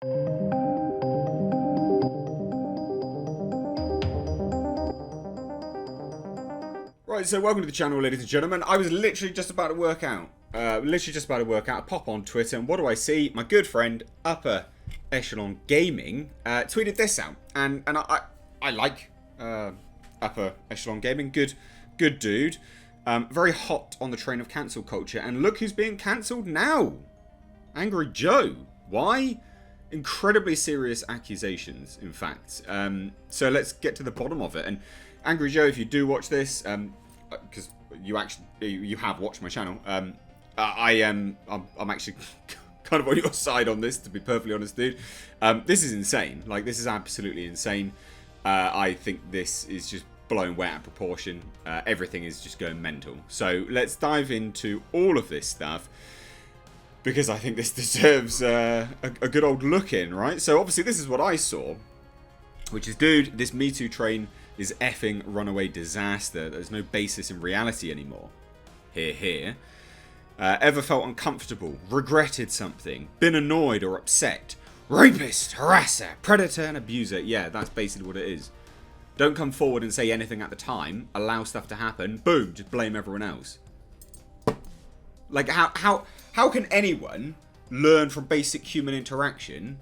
Right, so welcome to the channel, ladies and gentlemen. I was literally just about to work out. I pop on Twitter, and what do I see? My good friend, Upper Echelon Gaming, tweeted this out. And I like Upper Echelon Gaming. Good dude. Very hot on the train of cancel culture. And look who's being cancelled now. Angry Joe. Why? Incredibly serious accusations, in fact. So let's get to the bottom of it. And Angry Joe, if you do watch this, because you have watched my channel, I'm actually kind of on your side on this, to be perfectly honest, dude. This is insane. Like, this is absolutely insane. I think this is just blown way out of proportion. Everything is just going mental. So let's dive into all of this stuff, because I think this deserves a good old look in, right? So obviously this is what I saw, which is, dude, this Me Too train is effing runaway disaster. There's no basis in reality anymore. Here. Ever felt uncomfortable, regretted something, been annoyed or upset? Rapist, harasser, predator and abuser. Yeah, that's basically what it is. Don't come forward and say anything at the time. Allow stuff to happen. Boom, just blame everyone else. Like, how can anyone learn from basic human interaction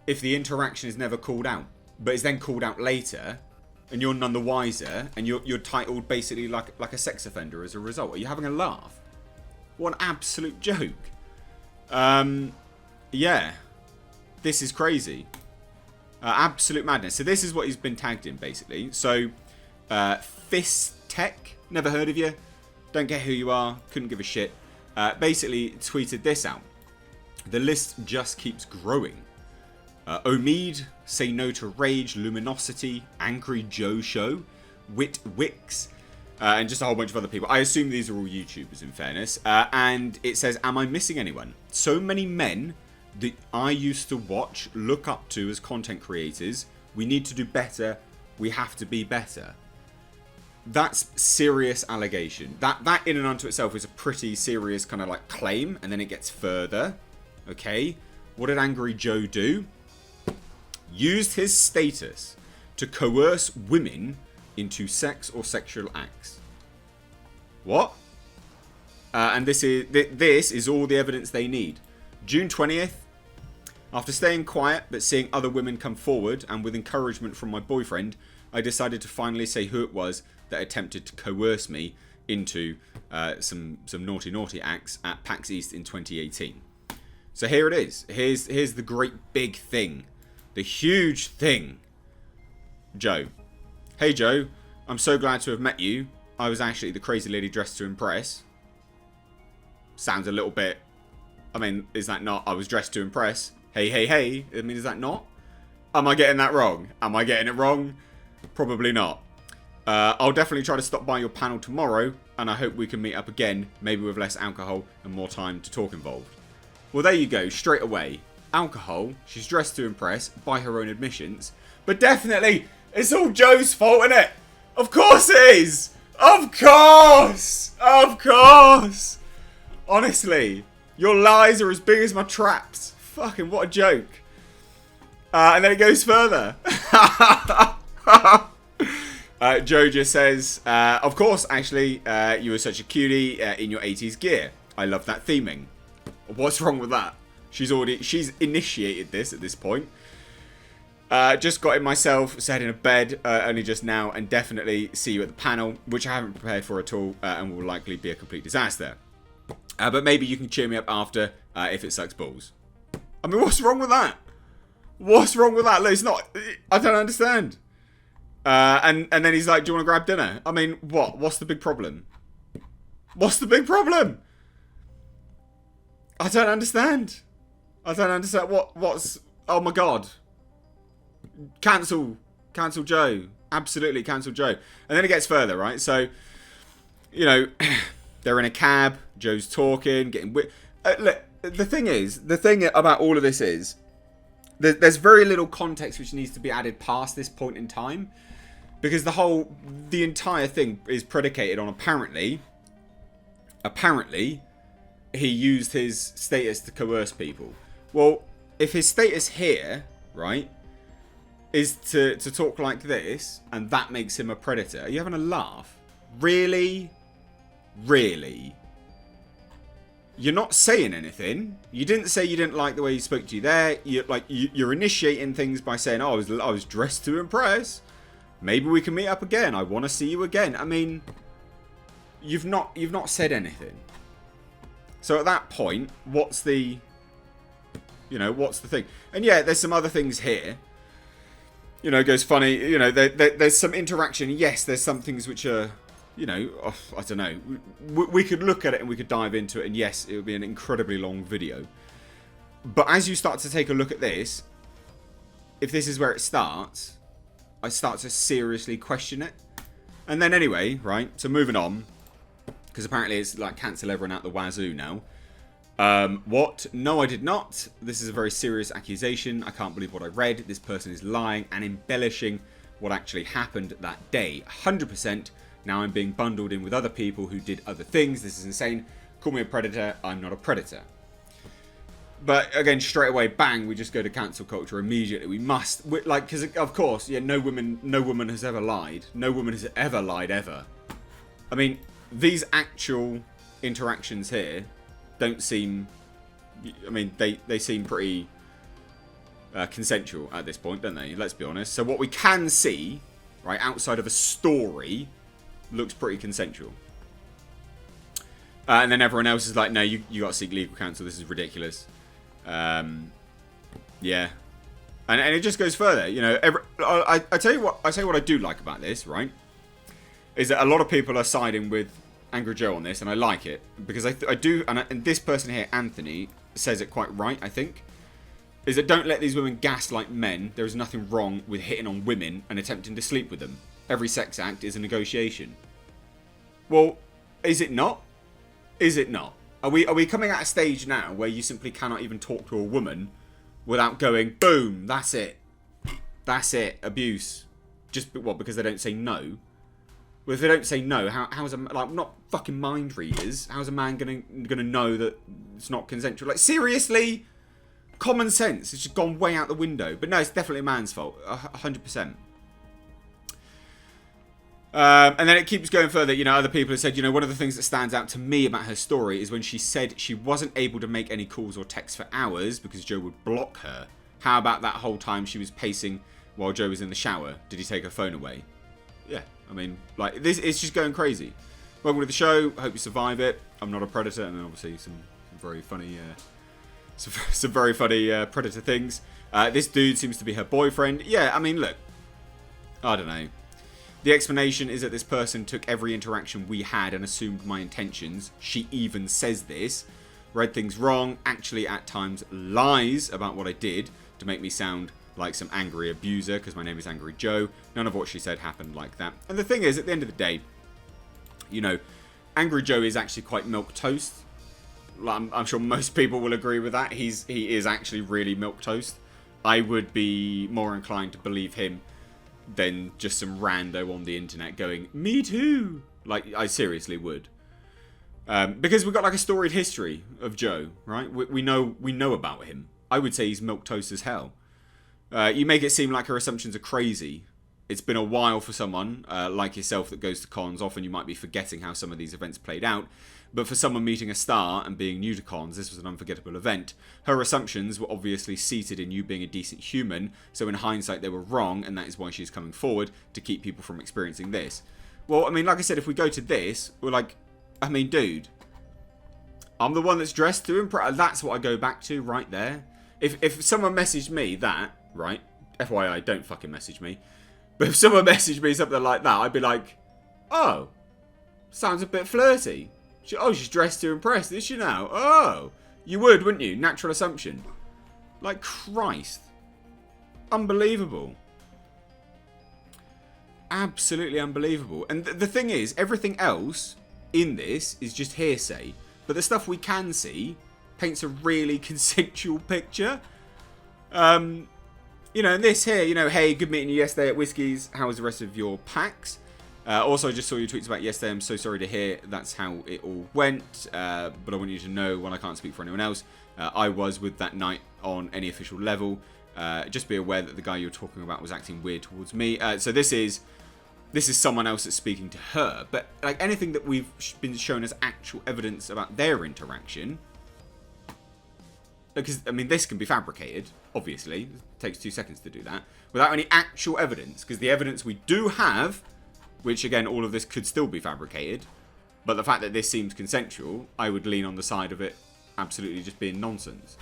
if the interaction is never called out, but is then called out later, and you're none the wiser, and you're titled basically like a sex offender as a result? Are you having a laugh? What an absolute joke. Yeah. This is crazy. Absolute madness. So this is what he's been tagged in, basically. So, Fist Tech, never heard of you. Don't get who you are. Couldn't give a shit. Basically tweeted this out. The list just keeps growing. Omid, Say No to Rage, Luminosity, Angry Joe Show, Wix, and just a whole bunch of other people. I assume these are all YouTubers, in fairness. And it says, am I missing anyone? So many men that I used to watch, look up to as content creators. We need to do better. We have to be better. That's serious allegation. That in and unto itself is a pretty serious kind of like claim. And then it gets further. Okay. What did Angry Joe do? Used his status to coerce women into sex or sexual acts. What? And this is all the evidence they need. June 20th. After staying quiet but seeing other women come forward, and with encouragement from my boyfriend, I decided to finally say who it was that attempted to coerce me into some naughty acts at PAX East in 2018. So here it is. Here's the great big thing. The huge thing. Joe. Hey Joe, I'm so glad to have met you. I was actually the crazy lady dressed to impress. Sounds a little bit... I mean, is that not... I was dressed to impress. Hey. I mean, is that not? Am I getting that wrong? Am I getting it wrong? Probably not. I'll definitely try to stop by your panel tomorrow, and I hope we can meet up again, maybe with less alcohol and more time to talk involved. Well, there you go, straight away. Alcohol, she's dressed to impress, by her own admissions. But definitely, it's all Joe's fault, isn't it? Of course it is! Of course! Of course! Honestly, your lies are as big as my traps. Fucking what a joke. And then it goes further. Joe just says, of course, actually, you were such a cutie in your 80s gear. I love that theming. What's wrong with that? She's initiated this at this point. Just got in myself, sat in a bed only just now, and definitely see you at the panel, which I haven't prepared for at all, and will likely be a complete disaster. But maybe you can cheer me up after if it sucks balls. I mean, what's wrong with that? What's wrong with that? Look, it's not... I don't understand. And then he's like, do you want to grab dinner? I mean, what? What's the big problem? What's the big problem? I don't understand. I don't understand. What's... Oh my god. Cancel Joe. Absolutely cancel Joe. And then it gets further, right? So, you know, they're in a cab. Joe's talking, getting... look, the thing about all of this is, there's very little context which needs to be added past this point in time, because the entire thing is predicated on apparently he used his status to coerce people. Well, if his status here, right, is to talk like this, and that makes him a predator, are you having a laugh? Really? Really? You're not saying anything. You didn't say you didn't like the way he spoke to you there. You're initiating things by saying, "Oh, I was dressed to impress. Maybe we can meet up again. I want to see you again." I mean, you've not said anything. So at that point, what's the thing? And yeah, there's some other things here. You know, it goes funny. You know, there's some interaction. Yes, there's some things which are, you know, I don't know. We could look at it and we could dive into it. And yes, it would be an incredibly long video. But as you start to take a look at this, if this is where it starts, I start to seriously question it. And then anyway, right, so moving on. Because apparently it's like cancel everyone out the wazoo now. What? No, I did not. This is a very serious accusation. I can't believe what I read. This person is lying and embellishing what actually happened that day. 100%. Now I'm being bundled in with other people who did other things. This is insane. Call me a predator. I'm not a predator. But again, straight away, bang, we just go to cancel culture immediately. We must, because of course, yeah, no woman has ever lied. No woman has ever lied ever. I mean, these actual interactions here don't seem, I mean, they seem pretty consensual at this point, don't they? Let's be honest. So what we can see, right, outside of a story, looks pretty consensual. And then everyone else is like, no, you got to seek legal counsel. This is ridiculous. Yeah. And it just goes further. You know, I tell you what I do like about this, right? Is that a lot of people are siding with angryjoe on this, and I like it. Because I do, and this person here, Anthony, says it quite right, I think. Is that don't let these women gaslight men. There is nothing wrong with hitting on women and attempting to sleep with them. Every sex act is a negotiation. Well, is it not? Is it not? Are we coming at a stage now where you simply cannot even talk to a woman without going, boom, that's it. That's it. Abuse. Just, what, because they don't say no? Well, if they don't say no, how's a, like, not fucking mind readers, how's a man gonna know that it's not consensual? Like, seriously? Common sense. It's just gone way out the window. But no, it's definitely a man's fault. 100%. And then it keeps going further. You know, other people have said, you know, one of the things that stands out to me about her story is when she said she wasn't able to make any calls or texts for hours because Joe would block her. How about that whole time she was pacing while Joe was in the shower? Did he take her phone away? Yeah, I mean, like, this, it's just going crazy. Welcome to the show. Hope you survive it. I'm not a predator. And then obviously some very funny, some very funny predator things. This dude seems to be her boyfriend. Yeah, I mean, look, I don't know. The explanation is that this person took every interaction we had and assumed my intentions. She even says this. Read things wrong, actually at times lies about what I did to make me sound like some angry abuser because my name is angryjoe. None of what she said happened like that. And the thing is, at the end of the day, you know, angryjoe is actually quite milquetoast. I'm sure most people will agree with that. He is actually really milquetoast. I would be more inclined to believe him than just some rando on the internet going, me too. Like, I seriously would. Because we've got like a storied history of Joe, right? We know about him. I would say he's milquetoast as hell. You make it seem like her assumptions are crazy. It's been a while for someone like yourself that goes to cons. Often you might be forgetting how some of these events played out. But for someone meeting a star and being new to cons, this was an unforgettable event. Her assumptions were obviously seated in you being a decent human, so in hindsight they were wrong, and that is why she's coming forward to keep people from experiencing this. Well, I mean, like I said, if we go to this, we're like, I mean, dude, I'm the one that's dressed to impress. That's what I go back to right there. If someone messaged me that, right, FYI, don't fucking message me, but if someone messaged me something like that, I'd be like, oh, sounds a bit flirty. Oh, she's dressed to impress, is she now? Oh, you would, wouldn't you? Natural assumption. Like, Christ. Unbelievable. Absolutely unbelievable. And the thing is, everything else in this is just hearsay. But the stuff we can see paints a really consensual picture. You know, and this here, you know, hey, good meeting you yesterday at Whiskey's. How was the rest of your packs? Also, I just saw your tweets about yesterday. I'm so sorry to hear that's how it all went. But I want you to know, when I can't speak for anyone else, I was with that night on any official level. Just be aware that the guy you're talking about was acting weird towards me. So this is someone else that's speaking to her. But like anything that we've been shown as actual evidence about their interaction, because I mean this can be fabricated. Obviously, it takes 2 seconds to do that without any actual evidence. Because the evidence we do have, which again all of this could still be fabricated, but the fact that this seems consensual, I would lean on the side of it absolutely just being nonsense.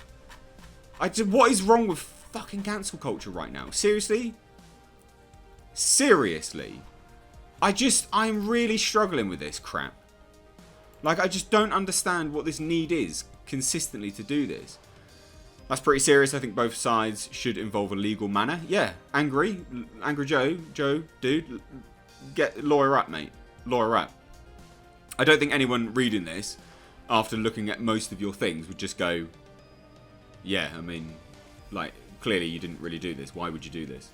What is wrong with fucking cancel culture right now? Seriously? Seriously? I'm really struggling with this crap. Like, I just don't understand what this need is consistently to do this. That's pretty serious. I think both sides should involve a legal manner. Yeah, Angry Joe, dude, get lawyer up, mate. Lawyer up. I don't think anyone reading this, after looking at most of your things, would just go, yeah, I mean, like, clearly you didn't really do this. Why would you do this?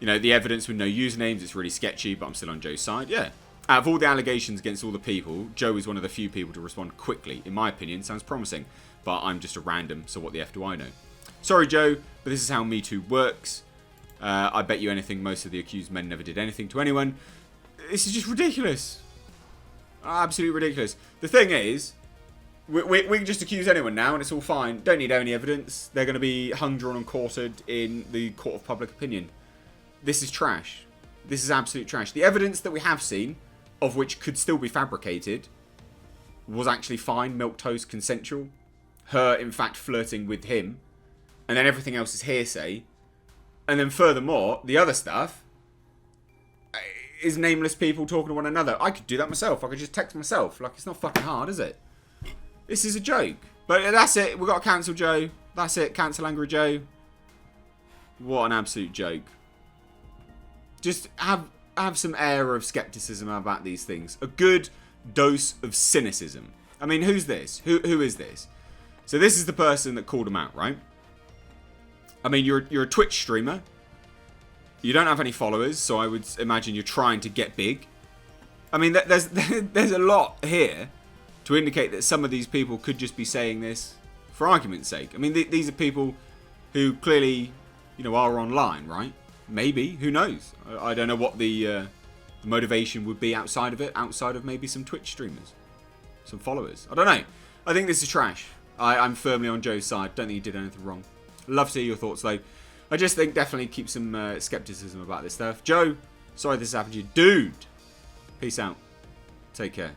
You know, the evidence with no usernames, it's really sketchy, but I'm still on Joe's side. Yeah. Out of all the allegations against all the people, Joe is one of the few people to respond quickly. In my opinion, sounds promising. But I'm just a random, so what the F do I know? Sorry, Joe, but this is how Me Too works. I bet you anything most of the accused men never did anything to anyone. This is just ridiculous. Absolutely ridiculous. The thing is, we can just accuse anyone now and it's all fine. Don't need any evidence. They're going to be hung, drawn and quartered in the court of public opinion. This is trash. This is absolute trash. The evidence that we have seen, of which could still be fabricated, was actually fine, milquetoast, consensual. Her, in fact, flirting with him. And then everything else is hearsay. And then furthermore, the other stuff is nameless people talking to one another. I could do that myself. I could just text myself. Like, it's not fucking hard, is it? This is a joke. But that's it. We've got to cancel Joe. That's it. Cancel Angry Joe. What an absolute joke. Just have some air of skepticism about these things. A good dose of cynicism. I mean, who's this? Who is this? So this is the person that called him out, right? I mean, you're a Twitch streamer. You don't have any followers, so I would imagine you're trying to get big. I mean, there's a lot here to indicate that some of these people could just be saying this for argument's sake. I mean, these are people who clearly, you know, are online, right? Maybe. Who knows? I don't know what the motivation would be outside of it. Outside of maybe some Twitch streamers. Some followers. I don't know. I think this is trash. I'm firmly on Joe's side. Don't think he did anything wrong. Love to hear your thoughts, though. I just think definitely keep some skepticism about this stuff. Joe, sorry this happened to you. Dude, peace out. Take care.